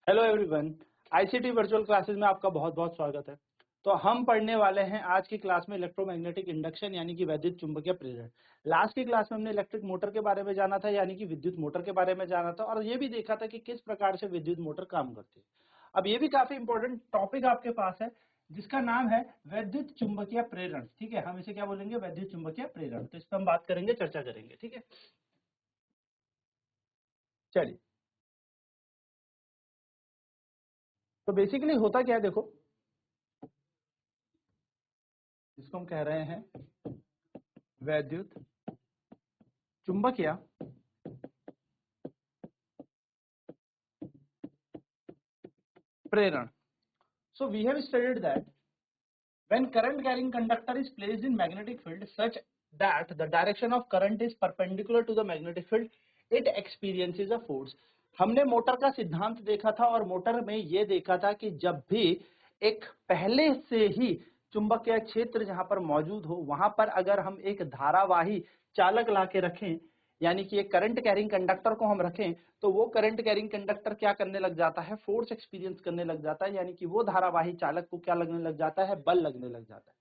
Hello everyone, ICT virtual classes में आपका बहुत बहुत स्वागत है। तो हम पढ़ने वाले हैं आज की क्लास में इलेक्ट्रोमैग्नेटिक इंडक्शन यानी कि वैद्युत चुंबकीय प्रेरण। लास्ट की क्लास में हमने इलेक्ट्रिक मोटर के बारे में जाना था यानी कि विद्युत मोटर के बारे में जाना था और ये भी देखा था कि किस प्रकार से विद्युत मोटर काम करती है। अब ये भी काफी इंपॉर्टेंट टॉपिक आपके पास है जिसका नाम है वैद्युत चुंबकीय प्रेरण। ठीक है, हम इसे क्या बोलेंगे? वैद्युत चुंबकीय प्रेरण। तो इस पर हम बात करेंगे, चर्चा करेंगे। ठीक है, चलिए। तो बेसिकली होता क्या है, देखो, जिसको हम कह रहे हैं वैद्युत चुंबकीय प्रेरण. So we have studied that when current carrying conductor is placed in magnetic field such that the direction of current is perpendicular to the magnetic field, it experiences a force. हमने मोटर का सिद्धांत देखा था और motor में ये देखा था कि जब भी एक पहले से ही चुंबकीय क्षेत्र जहां पर मौजूद हो वहां पर अगर हम एक धारावाही चालक ला के रखें, यानी कि एक करंट कैरिंग कंडक्टर को हम रखें, तो वो करंट कैरिंग कंडक्टर क्या करने लग जाता है? फोर्स एक्सपीरियंस करने लग जाता है, यानी कि वो धारावाही चालक को क्या लगने लग जाता है? बल लगने लग जाता है।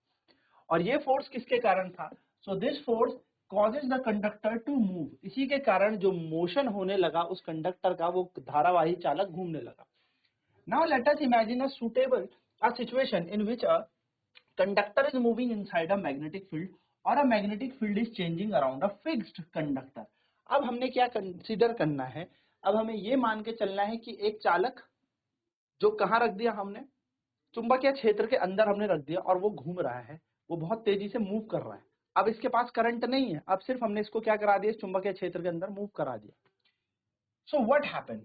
और ये फोर्स किसके कारण था? So this force causes the conductor to move. इसी के कारण जो मोशन होने लगा उस कंडक्टर का, वो धारावाही चालक घूमने लगा। Now let us imagine a suitable a situation in which a conductor is moving inside a magnetic field or a magnetic field is changing around a fixed conductor. अब हमने क्या कंसीडर करना है? अब हमें ये मान के चलना है कि एक चालक जो कहाँ रख दिया हमने? चुंबकीय क्षेत्र के अंदर हमने रख दिया और वो घूम रहा है, वो बहुत तेजी से मूव कर रहा है। अब इसके पास करंट नहीं है, अब सिर्फ हमने इसको क्या करा दिया? चुंबकीय क्षेत्र के अंदर मूव करा दिया। So what happened?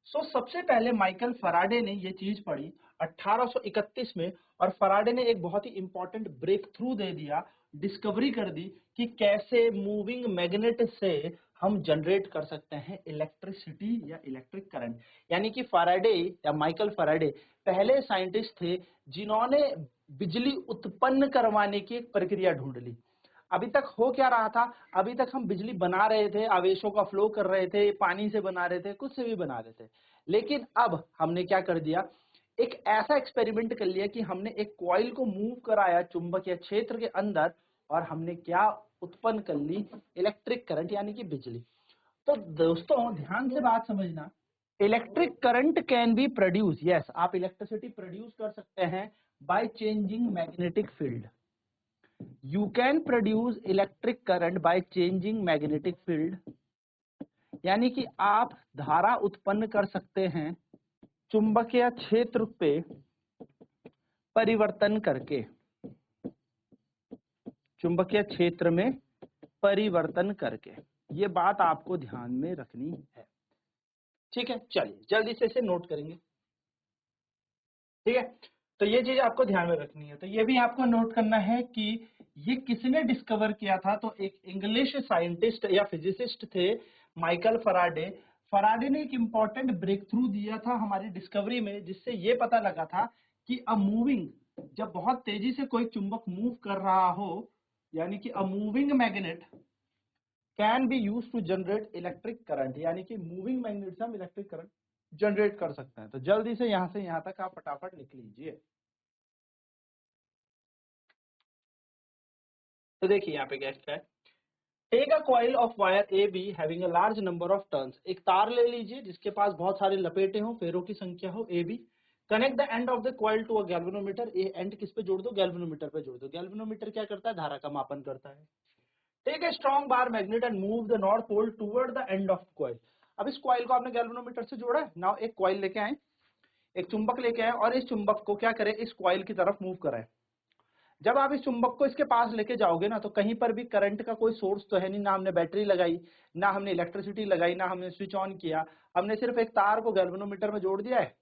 सो सबसे पहले माइकल फराडे ने ये चीज पढ़ी 1831 में, और फराडे ने एक बहुत ही इंपॉर्टेंट ब्रेक थ्रू दे दिया, डिस्कवरी कर दी कि कैसे मूविंग मैग्नेट से हम जनरेट कर सकते हैं इलेक्ट्रिसिटी या इलेक्ट्रिक करंट। यानी कि फराडे या माइकल फराडे पहले साइंटिस्ट थे जिन्होंने बिजली उत्पन्न करवाने की एक प्रक्रिया ढूंढ ली। अभी तक हो क्या रहा था? अभी तक हम बिजली बना रहे थे, आवेशों का फ्लो कर रहे थे, पानी से बना रहे थे, कुछ से भी बना रहे थे। लेकिन अब हमने क्या कर दिया? एक ऐसा एक्सपेरिमेंट कर लिया कि हमने एक कॉइल को मूव कराया चुंबकीय क्षेत्र के अंदर और हमने क्या उत्पन्न कर ली? इलेक्ट्रिक करंट यानी कि बिजली। तो दोस्तों ध्यान से बात समझना, electric current can be produce, yes, आप इलेक्ट्रिसिटी प्रोड्यूस कर सकते हैं by changing magnetic field. You can produce electric current by changing magnetic field, यानी कि आप धारा उत्पन्न कर सकते हैं चुंबकीय क्षेत्र पे परिवर्तन करके, चुंबकीय क्षेत्र में परिवर्तन करके। ये बात आपको ध्यान में रखनी है। ठीक है, चलिए जल्दी से इसे नोट करेंगे। ठीक है, तो ये चीज आपको ध्यान में रखनी है। तो ये भी आपको नोट करना है कि ये किसने डिस्कवर किया था? तो एक इंग्लिश साइंटिस्ट या फिजिसिस्ट थे, माइकल फराडे। फराडे ने एक इंपॉर्टेंट ब्रेक थ्रू दिया था हमारी डिस्कवरी में, जिससे ये पता लगा था कि अ मूविंग, जब बहुत तेजी से कोई चुंबक मूव कर रहा हो, यानी कि a moving magnet can be use to generate electric current, यानी कि मूविंग मैग्नेट से हम इलेक्ट्रिक करंट जनरेट कर सकते हैं। तो जल्दी से यहां तक आप फटाफट लिख लीजिए। तो देखिए यहाँ पे क्या है, take a coil of wire A B having a large number of turns. एक तार ले लीजिए जिसके पास बहुत सारे लपेटे हो, फेरों की संख्या हो A B. Connect the end of the coil to a galvanometer. A end किस पे जोड़ दो? गैल्वेनोमीटर पे जोड़ दो। गैल्वेनोमीटर क्या करता है? धारा का मापन करता है। Take a strong bar magnet and move the north pole toward the end of coil. अब इस कॉइल को आपने गैल्वेनोमीटर से जोड़ा है। नाउ एक कॉइल लेके आए, एक चुंबक लेके आए और इस चुंबक को क्या करें? इस कॉइल की तरफ मूव कराएं। जब आप इस चुंबक को इसके पास लेके जाओगे ना, तो कहीं पर भी करंट का कोई सोर्स तो है नहीं, ना हमने बैटरी लगाई, ना हमने इलेक्ट्रिसिटी लगाई, ना हमने स्विच ऑन किया। हमने सिर्फ एक तार को गैल्वेनोमीटर में जोड़ दिया है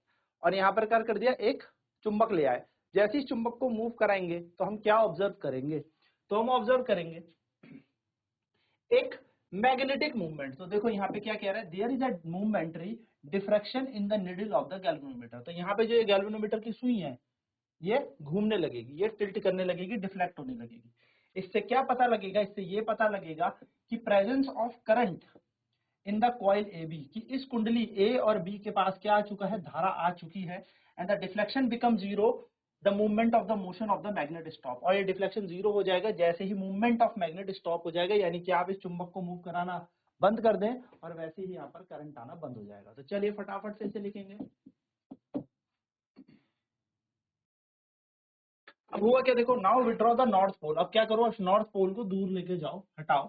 और यहाँ पर क्या कर दिया? एक चुंबक ले आए। जैसे इस चुंबक को मूव कराएंगे तो हम क्या ऑब्जर्व करेंगे? तो हम ऑब्जर्व करेंगे एक मैग्नेटिक मूवमेंट। तो देखो यहाँ पे क्या कह रहा है? There is a momentary diffraction in the needle of the galvanometer. तो यहाँ पे जो ये गैल्वेनोमीटर की सुई है, ये घूमने लगेगी, ये टिल्ट करने लगेगी, डिफ्लेक्ट होने लगेगी। इससे क्या पता लगेगा? इससे ये पता लगेगा कि presence of current in the coil A B, कि इस कुंडली ए और बी के पास क्या आ चुका है, धारा आ चुकी है, and the deflection become zero the movement of the motion of the magnet stop, और ये डिफ्लेक्शन जीरो हो जाएगा जैसे ही मूवमेंट ऑफ मैग्नेट स्टॉप हो जाएगा, यानी कि आप इस चुंबक को मूव कराना बंद कर दें और वैसे ही यहाँ पर करंट आना बंद हो जाएगा। तो चलिए फटाफट से इसे लिखेंगे। अब हुआ क्या, देखो, now withdraw the north pole. अब क्या करो, नॉर्थ पोल को दूर लेके जाओ, हटाओ,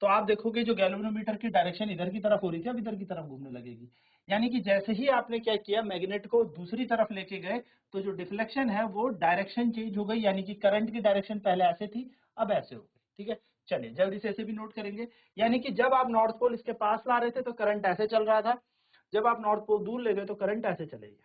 तो आप देखोगे जो गैल्वेनोमीटर की डायरेक्शन इधर की तरफ हो रही थी अब इधर की तरफ घूमने लगेगी, यानी कि जैसे ही आपने क्या किया, मैग्नेट को दूसरी तरफ लेके गए, तो जो डिफ्लेक्शन है वो डायरेक्शन चेंज हो गई, यानी कि करंट की डायरेक्शन पहले ऐसे थी अब ऐसे हो गई। ठीक है, चलिए जल्दी से ऐसे भी नोट करेंगे, यानी कि जब आप नॉर्थ पोल इसके पास ला रहे थे तो करंट ऐसे चल रहा था, जब आप नॉर्थ पोल दूर ले गए तो करंट ऐसे चलेगी।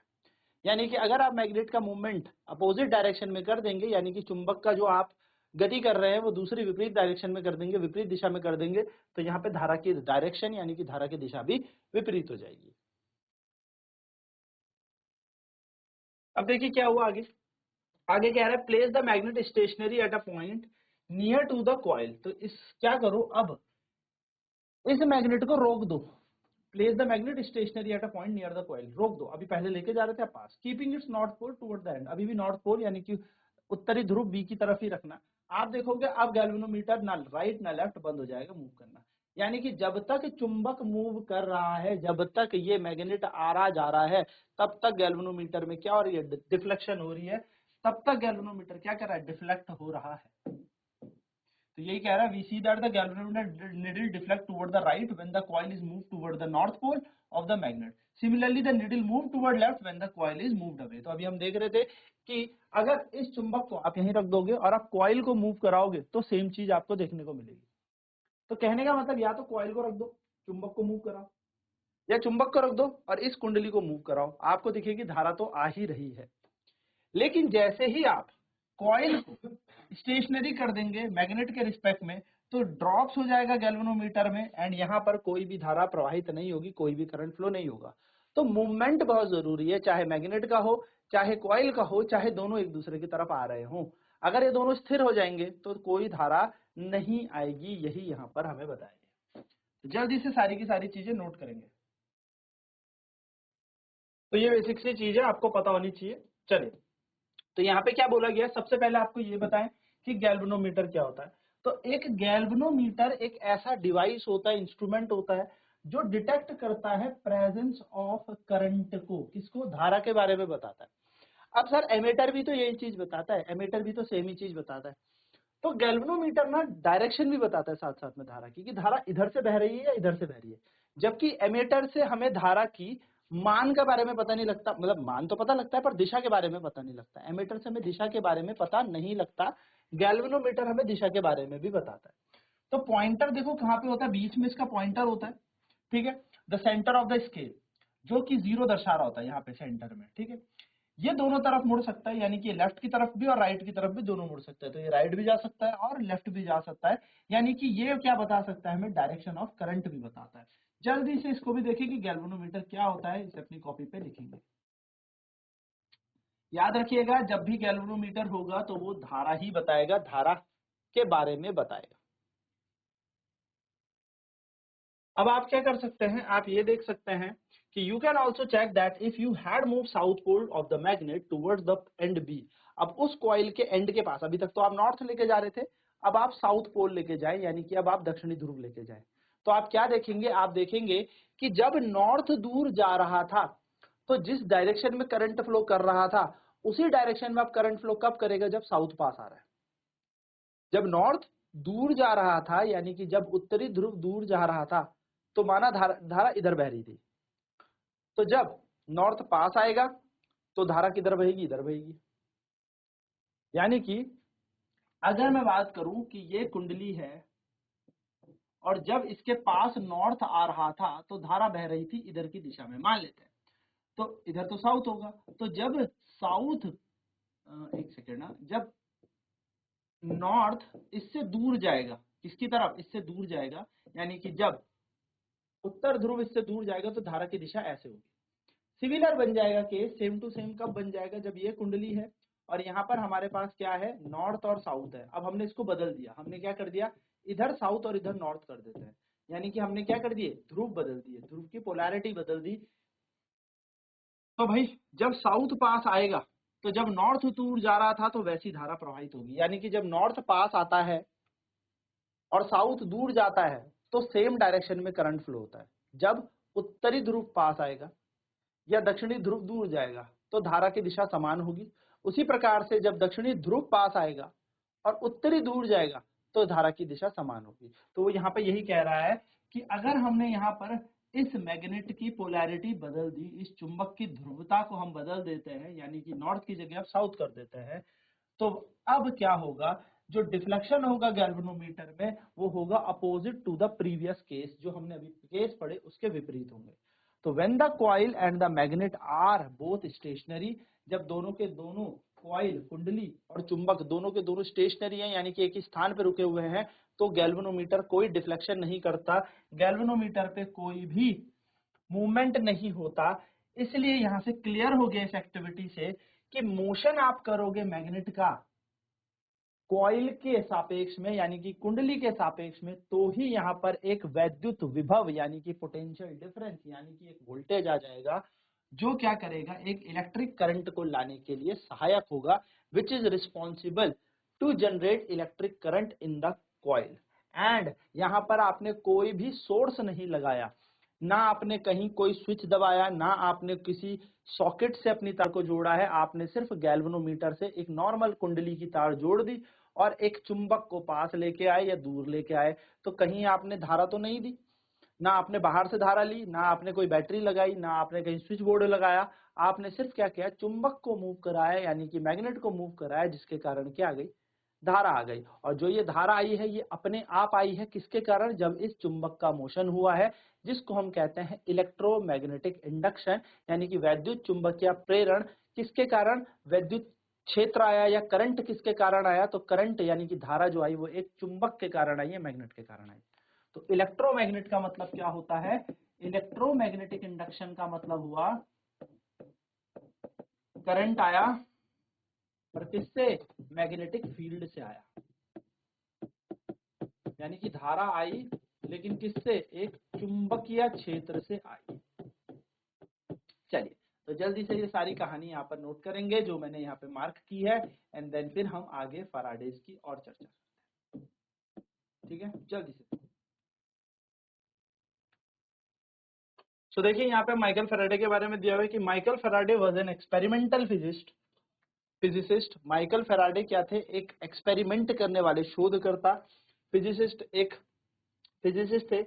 यानी कि अगर आप मैग्नेट का मूवमेंट अपोजिट डायरेक्शन में कर देंगे, यानी कि चुंबक का जो आप गति कर रहे हैं वो दूसरी विपरीत डायरेक्शन में कर देंगे, विपरीत दिशा में कर देंगे, तो यहाँ पे धारा की डायरेक्शन यानी कि धारा की दिशा भी विपरीत हो जाएगी। अब देखिए क्या हुआ आगे, आगे कह रहा है place the magnet stationary at a point near to the coil. तो इस क्या करो, अब इस मैग्नेट को रोक दो, place the magnet stationary at a point near the coil, रोक दो, अभी पहले लेके जा रहे थे आप पास, keeping its north pole toward the end, अभी भी नॉर्थ पोल यानी कि उत्तरी ध्रुव बी की तरफ ही रखना। आप देखोगे अब गैल्वेनोमीटर ना राइट ना लेफ्ट बंद हो जाएगा मूव करना, यानी कि जब तक चुंबक मूव कर रहा है, जब तक ये मैग्नेट आ रहा जा रहा है, तब तक गैल्वेनोमीटर में क्या हो रही है, डिफ्लेक्शन हो रही है, तब तक गैल्वेनोमीटर क्या कर रहा है, डिफ्लेक्ट हो रहा है। तो यही कह रहा है, we see that the galvanometer needle deflect toward the right when the coil is moved toward the north pole of the magnet. Similarly, the needle move toward left when the coil is moved away. तो अभी हम देख रहे थे कि अगर इस चुंबक को आप यहीं रख दोगे और आप कॉइल को मूव कराओगे तो सेम चीज आपको देखने को मिलेगी। तो कहने का मतलब या तो कॉइल को रख दो, चुंबक को मूव कराओ, या चुंबक को रख दो और इस कुंडली को मूव कराओ, आपको दिखेगी धारा तो आ ही रही है। लेकिन जैसे ही आप कॉइल को स्टेशनरी कर देंगे मैग्नेट के रिस्पेक्ट में, तो ड्रॉप्स हो जाएगा गैल्वेनोमीटर में, एंड यहाँ पर कोई भी धारा प्रवाहित नहीं होगी, कोई भी करंट फ्लो नहीं होगा। तो मूवमेंट बहुत जरूरी है, चाहे मैग्नेट का हो, चाहे कॉइल का हो, चाहे दोनों एक दूसरे की तरफ आ रहे हों। अगर ये दोनों स्थिर हो जाएंगे तो कोई धारा नहीं आएगी, यही यहाँ पर हमें बताया गया। जल्दी से सारी की सारी चीजें नोट करेंगे। तो ये बेसिक सी चीज है, आपको पता होनी चाहिए। चलिए, तो यहाँ पे क्या बोला गया, सबसे पहले आपको ये बताएं कि गैल्वेनोमीटर क्या होता है। तो एक गैल्वेनोमीटर एक ऐसा डिवाइस होता है, इंस्ट्रूमेंट होता है, जो डिटेक्ट करता है प्रेजेंस ऑफ करंट को, किसको, धारा के बारे में बताता है। अब सर एमीटर भी तो यही चीज बताता है, एमीटर भी तो सेम ही चीज बताता है। तो गैल्वेनोमीटर ना डायरेक्शन भी बताता है साथ साथ में धारा की, कि धारा इधर से बह रही है या इधर से बह रही है, जबकि एमीटर से हमें धारा की मान के बारे में पता नहीं लगता, मतलब मान तो पता लगता है पर दिशा के बारे में पता नहीं लगता। एमीटर से हमें दिशा के बारे में पता नहीं लगता, गैल्वेनोमीटर हमें दिशा के बारे में भी बताता है। तो पॉइंटर देखो कहाँ पे होता है, बीच में इसका पॉइंटर होता है, ठीक है, the centre of the scale, जो कि 0 दर्शा रहा होता है यहाँ पे सेंटर में, ठीक है। ये दोनों तरफ मुड़ सकता है, यानी कि लेफ्ट की तरफ भी और राइट की तरफ भी दोनों मुड़ सकता है, तो ये राइट भी जा सकता है और लेफ्ट भी जा सकता है, यानी कि ये क्या बता सकता है, हमें डायरेक्शन ऑफ करंट भी बताता है। जल्दी से इसको भी देखें कि गैल्वेनोमीटर क्या होता है, इसे अपनी कॉपी पे लिखेंगे। याद रखिएगा, जब भी गैल्वेनोमीटर होगा तो वो धारा ही बताएगा, धारा के बारे में बताएगा। अब आप क्या कर सकते हैं, आप ये देख सकते हैं कि you can also check that if you had move south pole of the magnet towards the end B. अब उस कॉइल के एंड के पास, अभी तक तो आप नॉर्थ लेके जा रहे थे, अब आप साउथ पोल लेके जाए, यानी कि अब आप दक्षिणी ध्रुव लेके जाए, तो आप क्या देखेंगे, आप देखेंगे कि जब नॉर्थ दूर जा रहा था तो जिस डायरेक्शन में करंट फ्लो कर रहा था उसी डायरेक्शन में अब करंट फ्लो कब करेगा, जब साउथ पास आ रहा है। जब नॉर्थ दूर जा रहा था, यानी कि जब उत्तरी ध्रुव दूर जा रहा था, तो माना धारा इधर बह रही थी, तो जब नॉर्थ पास आएगा तो धारा किधर बहेगी, इधर बहेगी। यानी कि अगर मैं बात करूं कि ये कुंडली है और जब इसके पास नॉर्थ आ रहा था तो धारा बह रही थी इधर की दिशा में, मान लेते हैं, तो इधर तो साउथ होगा, तो जब साउथ, एक सेकेंड ना, जब नॉर्थ इससे दूर जाएगा, किसकी तरफ, इससे दूर जाएगा, यानी कि जब उत्तर ध्रुव इससे दूर जाएगा तो धारा की दिशा ऐसे होगी। सिमिलर बन जाएगा केस, सेम टू सेम कब बन जाएगा, जब ये कुंडली है और यहाँ पर हमारे पास क्या है, नॉर्थ और साउथ है। अब हमने इसको बदल दिया, हमने क्या कर दिया, इधर साउथ और इधर नॉर्थ कर देते हैं, यानी कि हमने क्या कर दिए, ध्रुव बदल दिए, ध्रुव की पोलैरिटी बदल दी। तो भाई जब साउथ पास आएगा, तो जब नॉर्थ दूर जा रहा था तो वैसी धारा प्रवाहित होगी, यानी कि जब नॉर्थ पास आता है और साउथ दूर जाता है तो सेम डायरेक्शन में करंट फ्लो होता है। जब उत्तरी ध्रुव पास आएगा या दक्षिणी ध्रुव दूर जाएगा तो धारा की दिशा समान होगी। उसी प्रकार से जब दक्षिणी ध्रुव पास आएगा और उत्तरी दूर जाएगा तो धारा की दिशा समान होगी। तो वो यहाँ पे यही कह रहा है कि अगर हमने यहाँ पर इस मैग्नेट की पोलैरिटी बदल दी, इस चुंबक की ध्रुवता को हम बदल देते हैं, यानी कि नॉर्थ की जगह आप साउथ कर देते हैं, तो अब क्या होगा, जो डिफ्लेक्शन होगा गैल्वेनोमीटर में वो होगा opposite to the previous case, जो हमने अभी केस पढ़े उसके विपरीत होंगे। तो when the coil and the magnet are both stationary, जब दोनों के दोनों कॉइल कुंडली और चुंबक दोनों के दोनों स्टेशनरी हैं, यानी कि एक ही स्थान पर रुके हुए हैं, तो गैल्वेनोमीटर कोई डिफ्लेक्शन नहीं करता, गैल्वेनोमीटर पे कोई भी मूवमेंट नहीं होता। इसलिए यहां से क्लियर हो गया इस एक्टिविटी से कि मोशन आप करोगे मैग्नेट का कॉइल के सापेक्ष में, यानी कि कुंडली के सापेक्ष में, तो ही यहाँ पर एक वैद्युत विभव यानी कि पोटेंशियल डिफरेंस यानी कि एक वोल्टेज आ जाएगा, जो क्या करेगा, एक इलेक्ट्रिक करंट को लाने के लिए सहायक होगा, which is responsible to generate electric current in the coil. And यहाँ पर आपने कोई भी सोर्स नहीं लगाया, ना आपने कहीं कोई स्विच दबाया, ना आपने किसी सॉकेट से अपनी तार को जोड़ा है, आपने सिर्फ गैल्वेनोमीटर से एक नॉर्मल कुंडली की तार जोड़ दी और एक चुंबक को पास लेके आए या दूर लेके आए। तो कहीं आपने धारा तो नहीं दी, ना आपने बाहर से धारा ली, ना आपने कोई बैटरी लगाई, ना आपने कहीं स्विच बोर्ड लगाया, आपने सिर्फ क्या किया, चुंबक को मूव कराया, यानी कि मैग्नेट को मूव कराया, जिसके कारण क्या आ गई, धारा आ गई। और जो ये धारा आई है ये अपने आप आई है, किसके कारण, जब इस चुंबक का मोशन हुआ है, जिसको हम कहते हैं इलेक्ट्रोमैग्नेटिक इंडक्शन, यानी कि वैद्युत चुंबकीय प्रेरण। किसके कारण, वैद्युत क्षेत्र आया या करंट किसके कारण आया, तो करंट यानी कि धारा जो आई वो एक चुंबक के कारण आई है, मैग्नेट के कारण आई। तो इलेक्ट्रोमैग्नेट का मतलब क्या होता है, इलेक्ट्रोमैग्नेटिक इंडक्शन का मतलब हुआ करंट आया और किससे, मैग्नेटिक फील्ड से आया, यानी कि धारा आई लेकिन किससे, एक चुंबकीय क्षेत्र से आई। चलिए तो जल्दी से ये सारी कहानी यहाँ पर नोट करेंगे जो मैंने यहाँ पे मार्क की है, एंड देन फिर हम आगे फैराडेज की और चर्चा करते हैं। ठीक है, जल्दी से। तो देखिए यहाँ पे माइकल फैराडे के बारे में दिया हुआ है कि Michael Faraday was an experimental physicist. Michael Faraday क्या थे, एक एक्सपेरिमेंट करने वाले शोधकर्ता, फिजिसिस्ट, एक फिजिसिस्ट थे।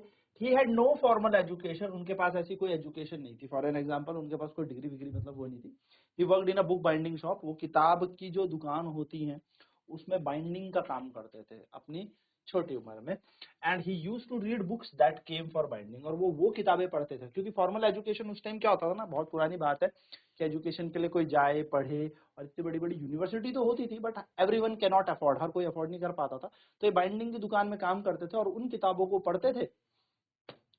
He had no formal education, उनके पास ऐसी कोई एजुकेशन नहीं थी। फॉर एन एग्जांपल उनके पास कोई डिग्री विग्री मतलब वो नहीं थी। He worked in a book binding shop, वो किताब की जो दुकान होती है उसमें बाइंडिंग का काम करते थे अपनी छोटी उम्र में। And he used to read books that came for binding, और वो किताबें पढ़ते थे, क्योंकि फॉर्मल एजुकेशन उस टाइम क्या होता था ना, बहुत पुरानी बात है कि एजुकेशन के लिए कोई जाए पढ़े, और इतनी बड़ी बड़ी यूनिवर्सिटी तो होती थी but everyone can not afford, हर कोई अफोर्ड नहीं कर पाता था। तो ये बाइंडिंग की दुकान में काम करते थे और उन किताबों को पढ़ते थे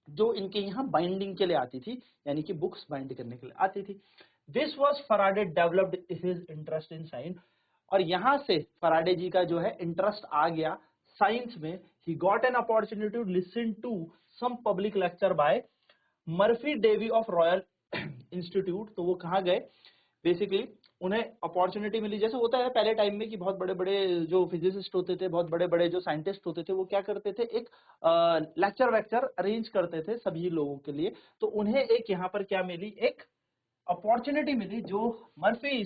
जो इनके यहाँ बाइंडिंग के लिए आती थी, यानी कि बुक्स बाइंड करने के लिए आती थी। This was Faraday developed his interest in science, और यहाँ से फैराडे जी का जो है इंटरेस्ट आ गया साइंस में। He got an opportunity to listen to some public lecture by Murphy Davy of Royal Institute. तो वो कहाँ गए, बेसिकली उन्हें अपॉर्चुनिटी मिली, जैसे होता है पहले टाइम में कि बहुत बड़े बड़े जो फिजिसिस्ट होते थे, बहुत बड़े बड़े जो साइंटिस्ट होते थे, वो क्या करते थे, एक लेक्चर अरेंज करते थे सभी लोगों के लिए। तो उन्हें एक यहाँ पर क्या मिली, एक अपॉर्चुनिटी मिली जो मर्फी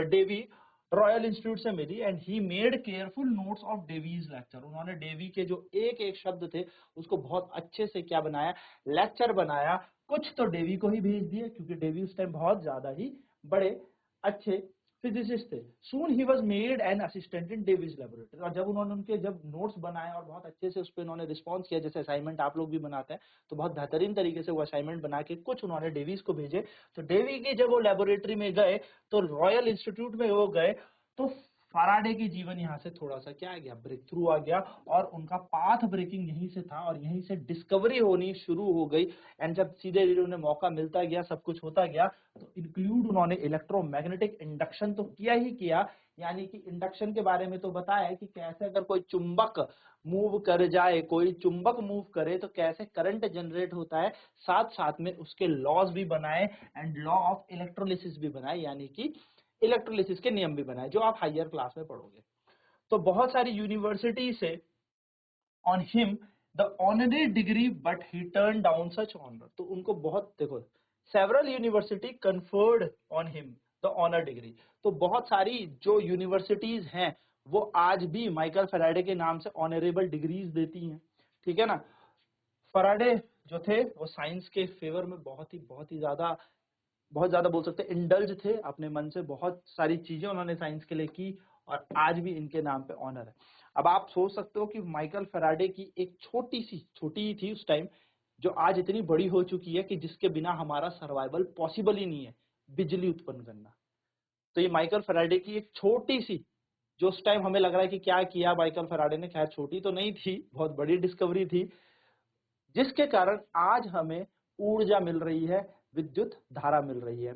डेवी रॉयल इंस्टीट्यूट से मिली। And he made careful notes of Davy's lecture, उन्होंने डेवी के जो एक एक शब्द थे उसको बहुत अच्छे से क्या बनाया, लेक्चर बनाया। कुछ तो डेवी को ही भेज दिए क्योंकि डेवी उस टाइम बहुत ज्यादा ही बड़े अच्छे फिजिसिस्ट थे। Soon he was made an assistant in Davy's laboratory, और जब उन्होंने उनके जब नोट्स बनाए और बहुत अच्छे से उस पर उन्होंने रिस्पॉन्स किया, जैसे असाइनमेंट आप लोग भी बनाते हैं, तो बहुत बेहतरीन तरीके से वो असाइनमेंट बना के कुछ उन्होंने डेविस को भेजे। तो डेवी के जब वो लेबोरेटरी में गए, तो रॉयल इंस्टीट्यूट में वो गए, तो फैराडे की जीवन यहाँ से थोड़ा सा क्या आ गया, ब्रेक थ्रू आ गया, और उनका पाथ ब्रेकिंग यहीं से था और यहीं से डिस्कवरी होनी शुरू हो गई। एंड जब सीधे धीरे उन्हें मौका मिलता गया, सब कुछ होता गया, तो इंक्लूड उन्होंने इलेक्ट्रोमैग्नेटिक इंडक्शन तो किया ही किया, यानी कि इंडक्शन के बारे में तो बताया है कि कैसे अगर कोई चुंबक मूव कर जाए, कोई चुंबक मूव करे तो कैसे करंट जनरेट होता है, साथ साथ में उसके लॉज भी बनाए एंड लॉ ऑफ इलेक्ट्रोलिसिस भी बनाए, यानी कि इलेक्ट्रोलिसिस के नियम भी बनाए, जो आप हायर क्लास में पढ़ोगे। तो बहुत सारी यूनिवर्सिटी से on him the honorary degree but he turn down such honour, तो उनको बहुत, देखो, several university conferred on him the honour degree, तो बहुत सारी जो यूनिवर्सिटीज हैं वो आज भी माइकल फैराडे के नाम से ऑनरेबल डिग्रीज देती हैं, ठीक है ना। फैराडे जो थे वो साइंस के फेवर में बहुत ज्यादा बोल सकते हैं इंडल्ज थे, अपने मन से बहुत सारी चीजें उन्होंने साइंस के लिए की, और आज भी इनके नाम पे ऑनर है। अब आप सोच सकते हो कि माइकल फैराडे की एक छोटी ही थी उस टाइम, जो आज इतनी बड़ी हो चुकी है कि जिसके बिना हमारा सर्वाइवल पॉसिबल ही नहीं है, बिजली उत्पन्न करना। तो ये माइकल फैराडे की एक छोटी सी, जो उस टाइम हमें लग रहा है कि क्या किया माइकल फैराडे ने, खैर छोटी तो नहीं थी, बहुत बड़ी डिस्कवरी थी, जिसके कारण आज हमें ऊर्जा मिल रही है, विद्युत धारा मिल रही है।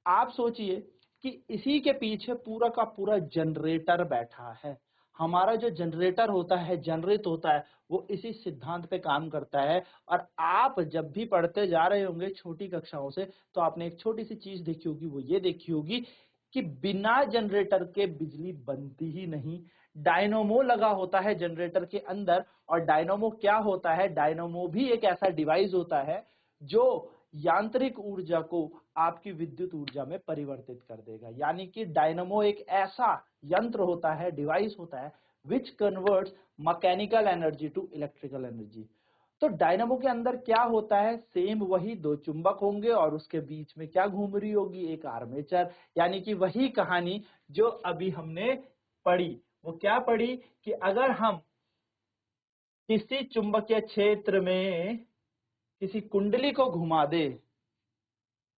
आप सोचिए कि इसी के पीछे पूरा का पूरा जनरेटर बैठा है। हमारा जो जनरेटर होता है, जनरेट होता है, वो इसी सिद्धांत पे काम करता है। और आप जब भी पढ़ते जा रहे होंगे छोटी कक्षाओं से, तो आपने एक छोटी सी चीज देखी होगी, वो ये देखी होगी कि बिना जनरेटर के बिजली बनती ही नहीं। डायनोमो लगा होता है जनरेटर के अंदर, और डायनोमो क्या होता है, डायनोमो भी एक ऐसा डिवाइस होता है जो यांत्रिक ऊर्जा को आपकी विद्युत ऊर्जा में परिवर्तित कर देगा। यानी कि डायनमो एक ऐसा यंत्र होता है, डिवाइस होता है, which converts mechanical energy to electrical energy. तो डायनमो के अंदर क्या होता है, सेम वही दो चुंबक होंगे और उसके बीच में क्या घूम रही होगी, एक आर्मेचर। यानी कि वही कहानी जो अभी हमने पढ़ी, वो क्या पढ़ी कि अगर हम किसी चुंबकीय क्षेत्र में किसी कुंडली को घुमा दे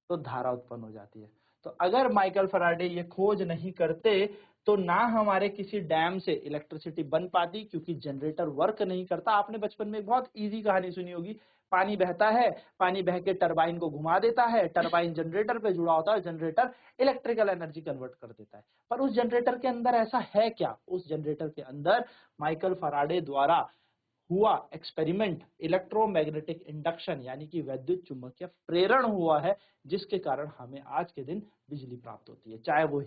तो धारा उत्पन्न हो जाती है। तो अगर माइकल फैराडे ये खोज नहीं करते तो ना हमारे किसी डैम से इलेक्ट्रिसिटी बन पाती, क्योंकि जनरेटर वर्क नहीं करता। आपने बचपन में एक बहुत इजी कहानी सुनी होगी, पानी बहता है, पानी बह के टरबाइन को घुमा देता है, टरबाइन जनरेटर पे जुड़ा होता है, जनरेटर इलेक्ट्रिकल एनर्जी कन्वर्ट कर देता है। पर उस जनरेटर के अंदर ऐसा है क्या, उस जनरेटर के अंदर माइकल फैराडे द्वारा हुआ एक्सपेरिमेंट इलेक्ट्रोमैग्नेटिक इंडक्शन, यानी कि वैद्युत चुंबकीय प्रेरण हुआ है, जिसके कारण हमें आज के दिन बिजली प्राप्त होती है। चाहे वो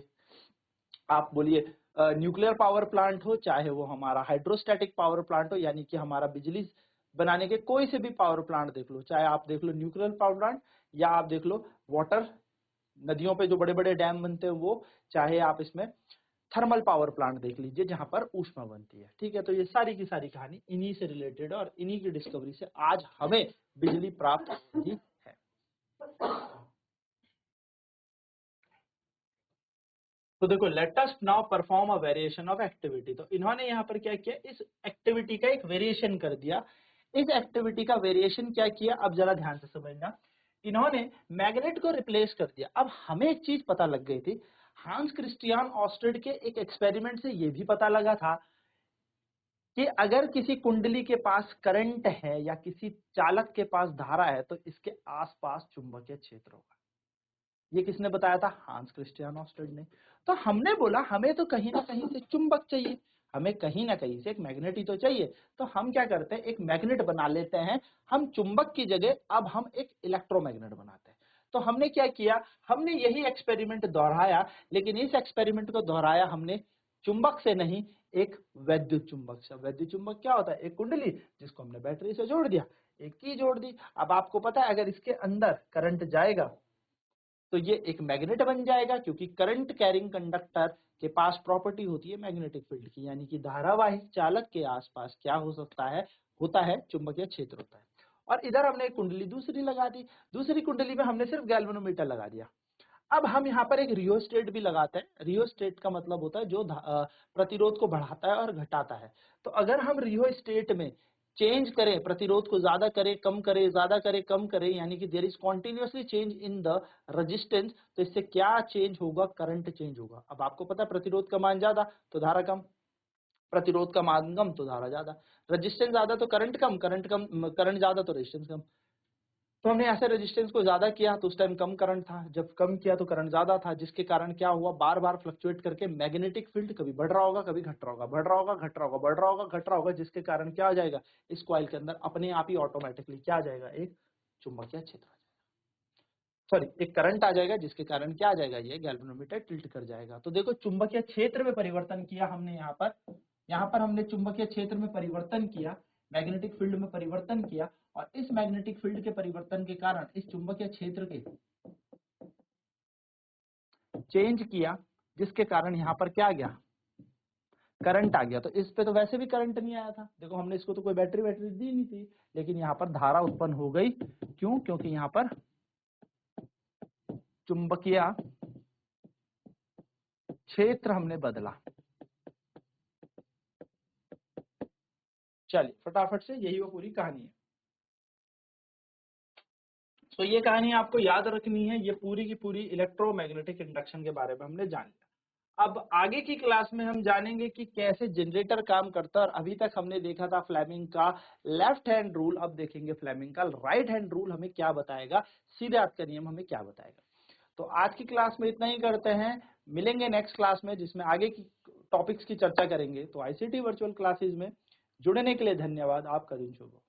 आप बोलिए न्यूक्लियर पावर प्लांट हो, चाहे वो हमारा हाइड्रोस्टैटिक पावर प्लांट हो, यानी कि हमारा बिजली बनाने के कोई से भी पावर प्लांट देख लो, चाहे आप देख लो न्यूक्लियर पावर प्लांट, या आप देख लो वाटर, नदियों पे जो बड़े बड़े डैम बनते हैं वो, चाहे आप इसमें थर्मल पावर प्लांट देख लीजिए जहां पर ऊष्मा बनती है। ठीक है, तो ये सारी की सारी कहानी इन्हीं से रिलेटेड है, और इन्हीं की डिस्कवरी से आज हमें बिजली प्राप्त हो रही है। तो देखो, let us now perform a variation of activity. तो इन्होंने यहाँ पर क्या किया, इस एक्टिविटी का एक वेरिएशन कर दिया। इस एक्टिविटी का वेरिएशन क्या किया, अब जरा ध्यान से समझना। इन्होंने मैग्नेट को रिप्लेस कर दिया। अब हमें एक चीज पता लग गई थी, हांस क्रिस्टियान ऑस्टेड के एक एक्सपेरिमेंट से ये भी पता लगा था कि अगर किसी कुंडली के पास करंट है या किसी चालक के पास धारा है तो इसके आसपास चुंबकीय क्षेत्र होगा। ये किसने बताया था, हांस क्रिस्टियान ऑस्टेड ने। तो हमने बोला हमें तो कहीं ना कहीं से चुंबक चाहिए, हमें कहीं ना कहीं से एक मैग्नेट ही तो चाहिए। तो हम क्या करते हैं, एक मैग्नेट बना लेते हैं। हम चुंबक की जगह अब हम एक इलेक्ट्रोमैग्नेट बनाते हैं। तो हमने क्या किया, हमने यही एक्सपेरिमेंट दोहराया, लेकिन इस एक्सपेरिमेंट को दोहराया हमने चुंबक से नहीं, एक वैद्युत चुंबक से। वैद्युत चुंबक क्या होता है, एक कुंडली जिसको हमने बैटरी से जोड़ दिया, एक की जोड़ दी। अब आपको पता है अगर इसके अंदर करंट जाएगा तो ये एक मैग्नेट बन जाएगा, क्योंकि करंट कैरिंग कंडक्टर के पास प्रॉपर्टी होती है मैग्नेटिक फील्ड की, यानी कि धारावाही चालक के आसपास क्या हो सकता है, होता है चुंबकीय क्षेत्र होता है। और इधर हमने एक कुंडली दूसरी लगा दी, दूसरी कुंडली में हमने सिर्फ गैल्वेनोमीटर लगा दिया। अब हम यहाँ पर एक रियोस्टेट भी लगाते हैं। रियोस्टेट का मतलब होता है जो प्रतिरोध को बढ़ाता है और घटाता है। तो अगर हम रियोस्टेट में चेंज करे, प्रतिरोध को ज्यादा करे कम करे, ज्यादा करे कम करे, यानी कि there is continuously change in the resistance, तो इससे क्या चेंज होगा, करंट चेंज होगा। अब आपको पता है प्रतिरोध का मान ज्यादा तो धारा कम, प्रतिरोध का मान कम तो धारा ज्यादा, रेजिस्टेंस ज्यादा तो करंट कम, करंट ज्यादा तो रेजिस्टेंस कम। तो हमने ऐसे रेजिस्टेंस को ज्यादा किया तो उस टाइम कम करंट था, जब कम किया तो करंट ज्यादा था, जिसके कारण क्या हुआ, बार बार फ्लक्चुएट करके मैग्नेटिक फील्ड कभी बढ़ रहा होगा कभी घट रहा होगा, बढ़ रहा होगा घट रहा होगा, बढ़ रहा होगा घट रहा होगा, जिसके कारण क्या आ जाएगा, इस कॉइल के अंदर अपने आप ही ऑटोमेटिकली क्या आ जाएगा, एक चुंबकीय क्षेत्र, सॉरी एक करंट आ जाएगा, जिसके कारण क्या आ जाएगा, ये गैल्वेनोमीटर टिल्ट कर जाएगा। तो देखो चुंबकीय क्षेत्र में परिवर्तन किया हमने यहाँ पर हमने चुंबकीय क्षेत्र में परिवर्तन किया, मैग्नेटिक फील्ड में परिवर्तन किया, और इस मैग्नेटिक फील्ड के परिवर्तन के कारण इस चुंबकीय क्षेत्र के चेंज किया, जिसके कारण यहाँ पर क्या आ गया, करंट आ गया। तो इस पे तो वैसे भी करंट नहीं आया था, देखो हमने इसको तो कोई बैटरी दी नहीं थी, लेकिन यहाँ पर धारा उत्पन्न हो गई, क्यों, क्योंकि यहाँ पर चुंबकीय क्षेत्र हमने बदला। चलिए फटाफट से, यही वो पूरी कहानी है। तो ये कहानी आपको याद रखनी है, ये पूरी की पूरी इलेक्ट्रोमैग्नेटिक इंडक्शन के बारे में हमने जान लिया। अब आगे की क्लास में हम जानेंगे कि कैसे जनरेटर काम करता है, और अभी तक हमने देखा था फ्लेमिंग का लेफ्ट हैंड रूल, अब देखेंगे फ्लेमिंग का राइट हैंड रूल हमें क्या बताएगा, सीधे हाथ का नियम हमें क्या बताएगा। तो आज की क्लास में इतना ही करते हैं, मिलेंगे नेक्स्ट क्लास में जिसमें आगे की टॉपिक्स की चर्चा करेंगे। तो आईसीटी वर्चुअल क्लासेज में जुड़ने के लिए धन्यवाद, आपका दिन शुभ हो।